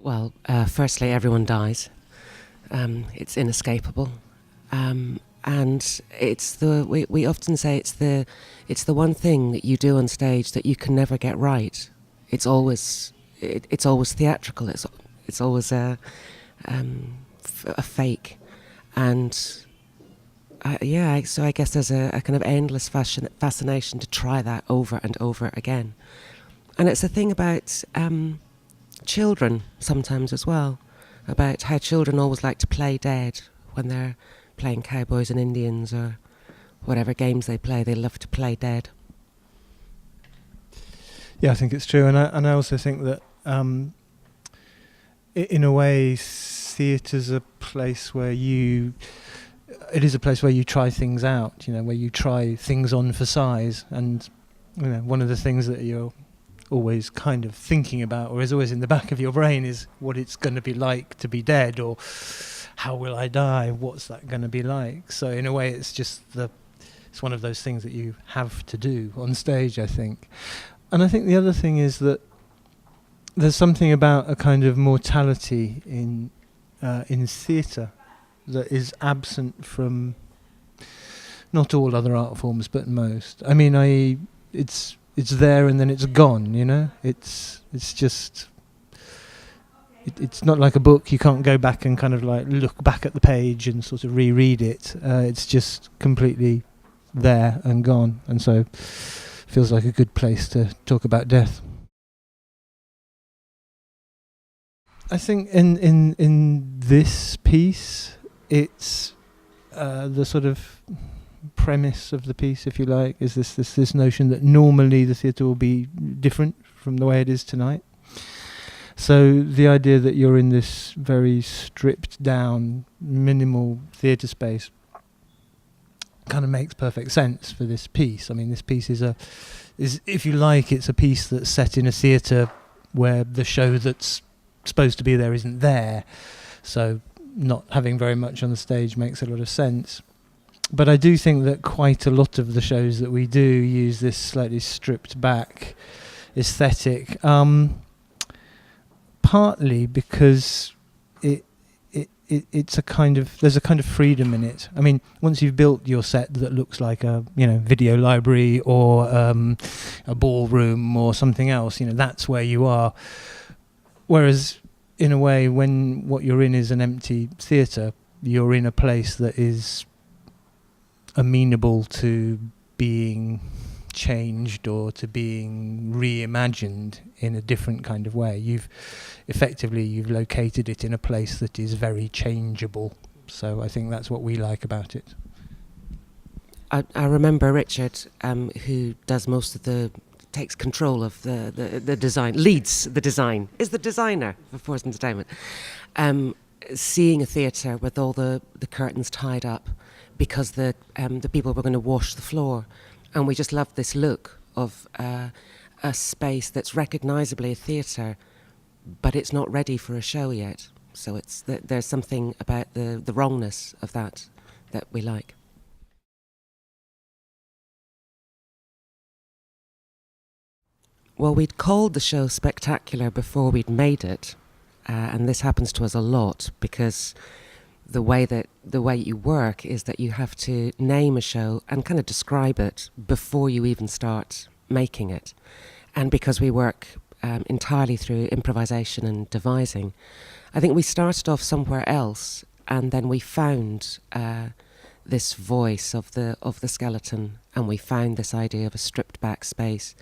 Well, firstly, everyone dies. It's inescapable, and we often say it's the one thing that you do on stage that you can never get right. It's always theatrical. It's always a fake, and so I guess there's a kind of endless fascination to try that over and over again, and it's a thing about children sometimes as well, about how children always like to play dead when they're playing cowboys and Indians or whatever games they play. They love to play dead. Yeah, I think it's true, and I also think that in a way, theatre's a place where it is a place where you try things out. Where you try things on for size, and one of the things that you're always kind of thinking about, or is always in the back of your brain, is what it's going to be like to be dead, or how will I die, what's that going to be like. So in a way it's one of those things that you have to do on stage, I think. And I think the other thing is that there's something about a kind of mortality in theatre that is absent from not all other art forms, but most. I mean, it's there and then it's gone, It's just... It's not like a book. You can't go back and kind of like look back at the page and sort of reread it. It's just completely there and gone. And so feels like a good place to talk about death. I think in this piece, it's the sort of premise of the piece, if you like, is this notion that normally the theatre will be different from the way it is tonight. So the idea that you're in this very stripped down, minimal theatre space kind of makes perfect sense for this piece. I mean, this piece is if you like, it's a piece that's set in a theatre where the show that's supposed to be there isn't there. So not having very much on the stage makes a lot of sense. But I do think that quite a lot of the shows that we do use this slightly stripped back aesthetic. Partly because it's a kind of, there's a kind of freedom in it. I mean, once you've built your set that looks like a video library or a ballroom or something else, that's where you are. Whereas in a way, when what you're in is an empty theatre, you're in a place that is amenable to being changed or to being reimagined in a different kind of way. You've located it in a place that is very changeable. So I think that's what we like about it. I remember Richard, who does takes control of the design, leads the design, is the designer for Force Entertainment, seeing a theatre with all the curtains tied up because the people were going to wash the floor. And we just love this look of a space that's recognisably a theatre, but it's not ready for a show yet. So there's something about the wrongness of that we like. Well, we'd called the show Spectacular before we'd made it, and this happens to us a lot because the way you work is that you have to name a show and kind of describe it before you even start making it. And because we work entirely through improvisation and devising, I think we started off somewhere else, and then we found this voice of the skeleton, and we found this idea of a stripped back space.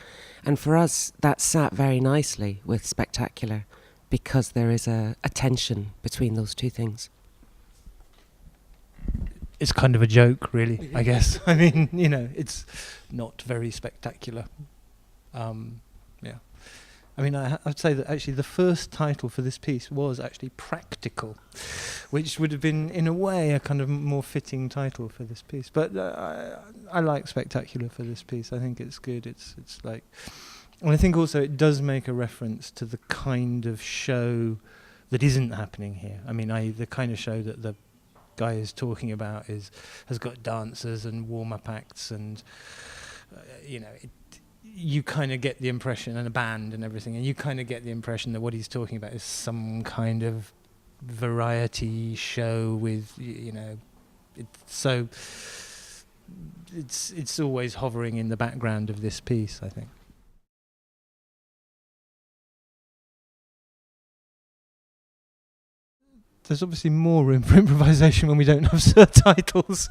And for us, that sat very nicely with Spectacular because there is a tension between those two things. It's kind of a joke, really, I guess. I mean, it's not very spectacular. Yeah. I mean, I'd say that actually the first title for this piece was actually Practical, which would have been, in a way, a kind of more fitting title for this piece. But I like Spectacular for this piece. I think it's good. It's like... And I think also it does make a reference to the kind of show that isn't happening here. I mean, the kind of show that the guy is talking about has got dancers and warm-up acts, and you kind of get the impression, and a band and everything, and you kind of get the impression that what he's talking about is some kind of variety show with, so it's always hovering in the background of this piece, I think. There's obviously more room for improvisation when we don't have subtitles.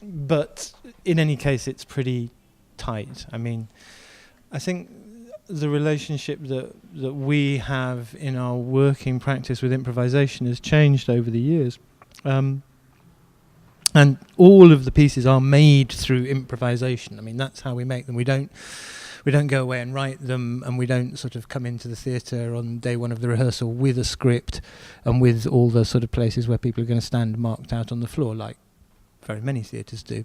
But in any case, it's pretty tight. I mean, I think the relationship that we have in our working practice with improvisation has changed over the years. And all of the pieces are made through improvisation. I mean, that's how we make them. We don't go away and write them, and we don't sort of come into the theatre on day one of the rehearsal with a script and with all the sort of places where people are going to stand marked out on the floor, like very many theatres do.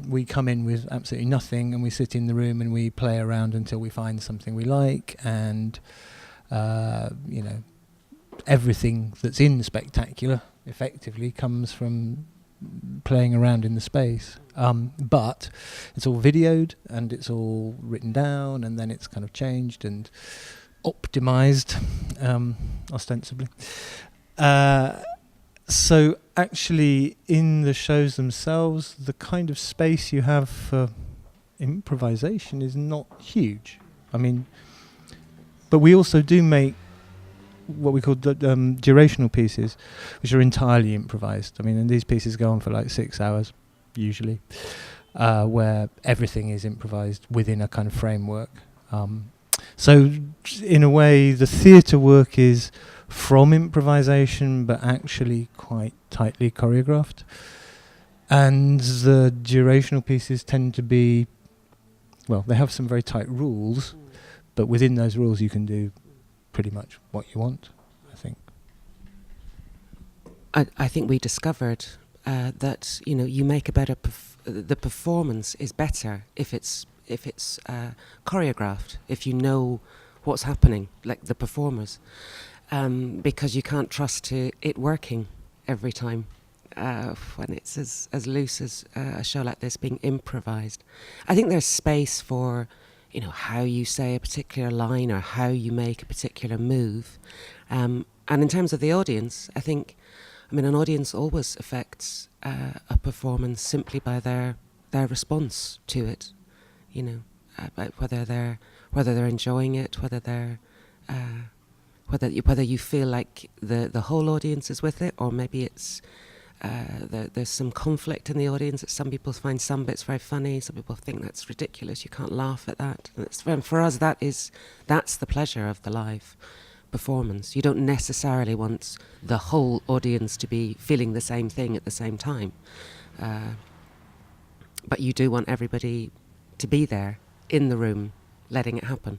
We come in with absolutely nothing, and we sit in the room and we play around until we find something we like, and everything that's in the spectacular effectively comes from playing around in the space. But it's all videoed and it's all written down, and then it's kind of changed and optimized, ostensibly. So actually in the shows themselves, the kind of space you have for improvisation is not huge. I mean, but we also do make what we call durational pieces, which are entirely improvised. I mean, and these pieces go on for like 6 hours, usually, where everything is improvised within a kind of framework. So in a way, the theatre work is from improvisation, but actually quite tightly choreographed. And the durational pieces tend to be, well, they have some very tight rules, but within those rules you can do pretty much what you want, I think. I think we discovered that you make a better the performance is better if it's choreographed, if you know what's happening, like the performers, because you can't trust it working every time when it's as loose as a show like this being improvised. I think there's space for how you say a particular line or how you make a particular move. And in terms of the audience, an audience always affects a performance simply by their response to it. Whether they're enjoying it, whether you feel like the whole audience is with it, or maybe it's there's some conflict in the audience. That some people find some bits very funny, some people think that's ridiculous, you can't laugh at that. And for us, that's the pleasure of the live performance. You don't necessarily want the whole audience to be feeling the same thing at the same time, but you do want everybody to be there in the room letting it happen.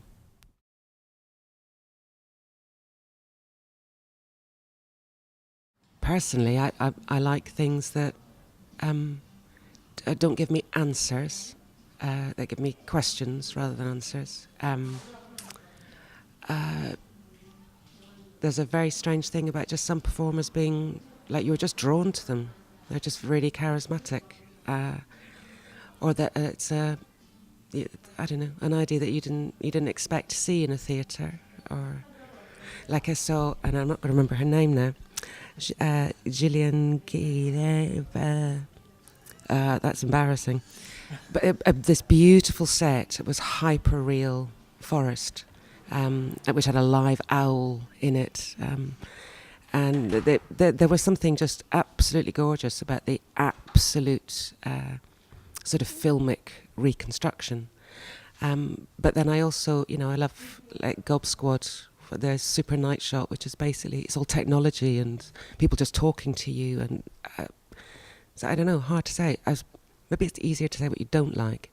Personally, I like things that don't give me answers. They give me questions rather than answers. There's a very strange thing about just some performers being like you're just drawn to them. They're just really charismatic, or that it's an idea that you didn't expect to see in a theatre, or like I saw, and I'm not going to remember her name now. Gillian that's embarrassing, but this beautiful set. It was hyper real forest, which had a live owl in it, and there was something just absolutely gorgeous about the absolute sort of filmic reconstruction. But then I also, I love like Gob Squad. The Super Night Shot, which is basically, it's all technology and people just talking to you, and so I don't know, hard to say. Maybe it's easier to say what you don't like.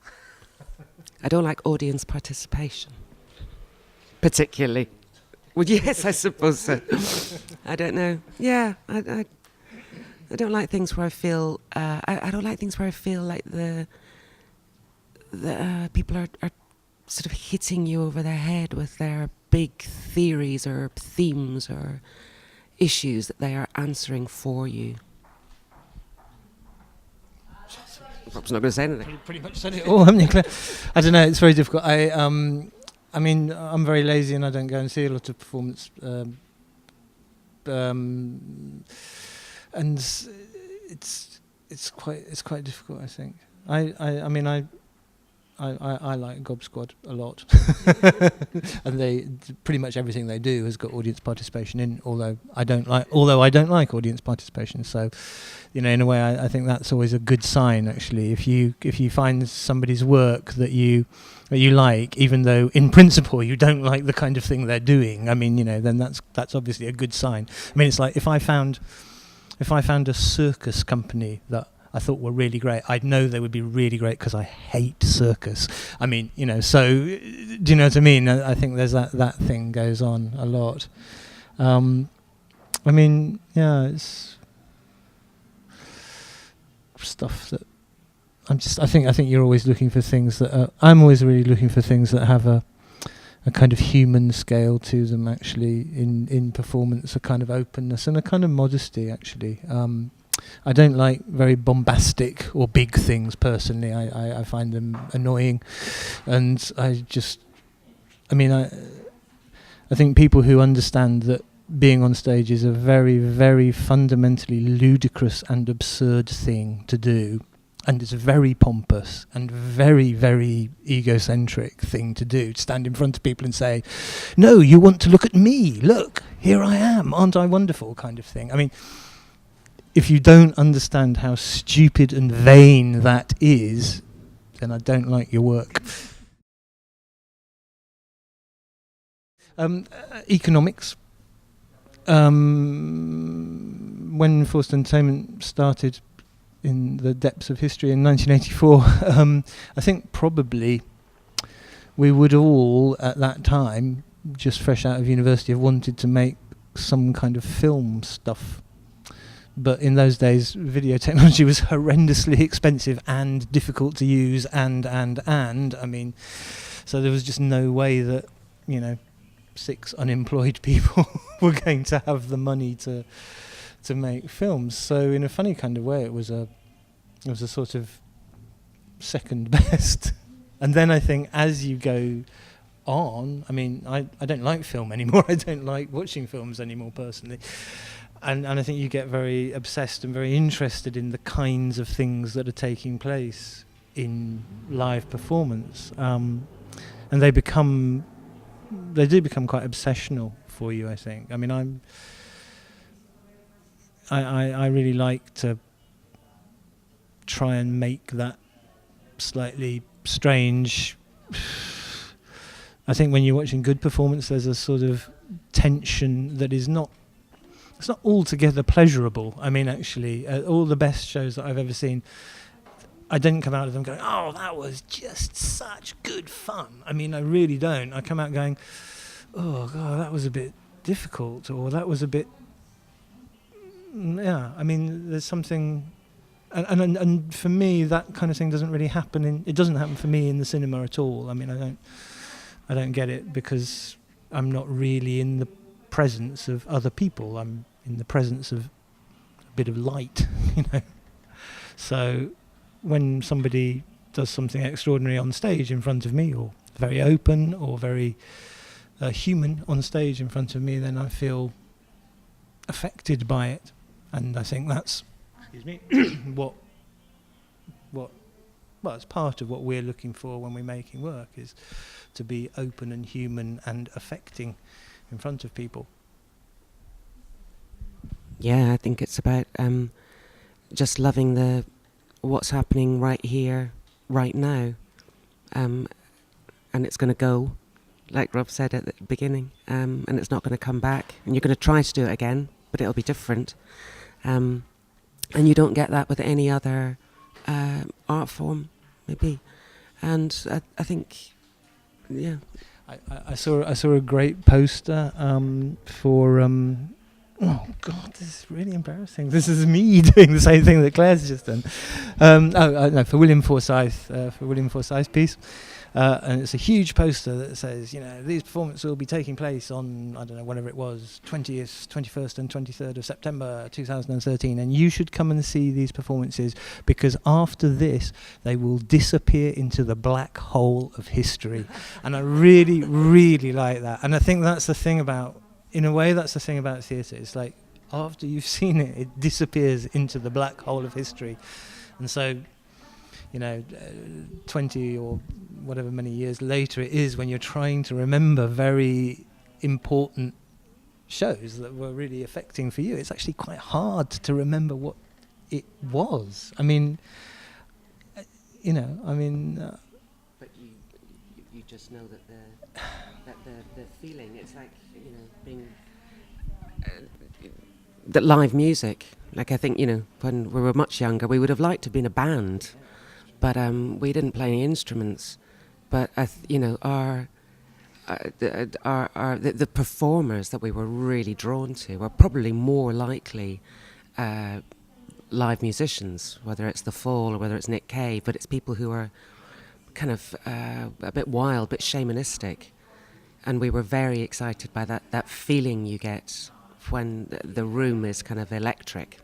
I don't like audience participation, particularly. Well, yes, I suppose so. I don't know. Yeah, I don't like things where I feel. I don't like things where I feel like the people are sort of hitting you over their head with their big theories or themes or issues that they are answering for you. Rob's not going to say anything. Pretty much said it all, haven't you, Claire? I don't know. It's very difficult. I mean, I'm very lazy and I don't go and see a lot of performance. And it's quite difficult, I think. I mean, I like Gob Squad a lot, and they pretty much everything they do has got audience participation in. Although I don't like audience participation, so in a way, I think that's always a good sign. Actually, if you find somebody's work that you like, even though in principle you don't like the kind of thing they're doing, I mean, then that's obviously a good sign. I mean, it's like if I found a circus company that I thought were really great, I'd know they would be really great because I hate circus. I mean, so do you know what I mean? I think there's that thing goes on a lot. I mean, yeah, it's stuff that I think you're always looking for things that I'm always really looking for things that have a kind of human scale to them, actually, in performance, a kind of openness and a kind of modesty, actually. I don't like very bombastic or big things personally. I find them annoying, and I think people who understand that being on stage is a very, very fundamentally ludicrous and absurd thing to do, and it's a very pompous and very, very egocentric thing to do, to stand in front of people and say, no, you want to look at me, look, here I am, aren't I wonderful, kind of thing. I mean, if you don't understand how stupid and vain that is, then I don't like your work. Economics. When Forced Entertainment started in the depths of history in 1984, I think probably we would all, at that time, just fresh out of university, have wanted to make some kind of film stuff. But in those days, video technology was horrendously expensive and difficult to use, and I mean, so there was just no way that 6 unemployed people were going to have the money to make films. So in a funny kind of way, it was a sort of second best. And then I think as you go on, I mean, I don't like film anymore. I don't like watching films anymore personally. And I think you get very obsessed and very interested in the kinds of things that are taking place in live performance, and they do become quite obsessional for you, I think. I mean, I really like to try and make that slightly strange. I think when you're watching good performance, there's a sort of tension that is not. It's not altogether pleasurable. I mean, actually, all the best shows that I've ever seen, I didn't come out of them going, oh, that was just such good fun. I mean, I really don't. I come out going, oh, God, that was a bit difficult, or that was a bit... Yeah, I mean, there's something... And for me, that kind of thing doesn't really happen. It doesn't happen for me in the cinema at all. I mean, I don't get it because I'm not really in the presence of other people. I'm in the presence of a bit of light, So when somebody does something extraordinary on stage in front of me, or very open or very human on stage in front of me, then I feel affected by it. And I think that's, well, it's part of what we're looking for when we're making work, is to be open and human and affecting in front of people. Yeah, I think it's about just loving what's happening right here, right now, and it's going to go, like Rob said at the beginning, and it's not going to come back. And you're going to try to do it again, but it'll be different. And you don't get that with any other art form, maybe. And I think, yeah. I saw a great poster for Oh God, this is really embarrassing. This is me doing the same thing that Claire's just done. No, for William Forsyth's piece, and it's a huge poster that says, these performances will be taking place on, I don't know, whenever it was, 20th, 21st and 23rd of September 2013, and you should come and see these performances because after this they will disappear into the black hole of history. And I really, really like that, and I think that's the thing about, in a way, that's the thing about theatre. It's like after you've seen it, it disappears into the black hole of history. And so, 20 or whatever many years later it is, when you're trying to remember very important shows that were really affecting for you, it's actually quite hard to remember what it was. I mean, But you just know that the feeling, it's like, being that live music, like I think, when we were much younger, we would have liked to have been a band, but we didn't play any instruments. But the performers that we were really drawn to were probably more likely live musicians, whether it's The Fall or whether it's Nick Cave, but it's people who are kind of a bit wild, a bit shamanistic. And we were very excited by that feeling you get when the room is kind of electric.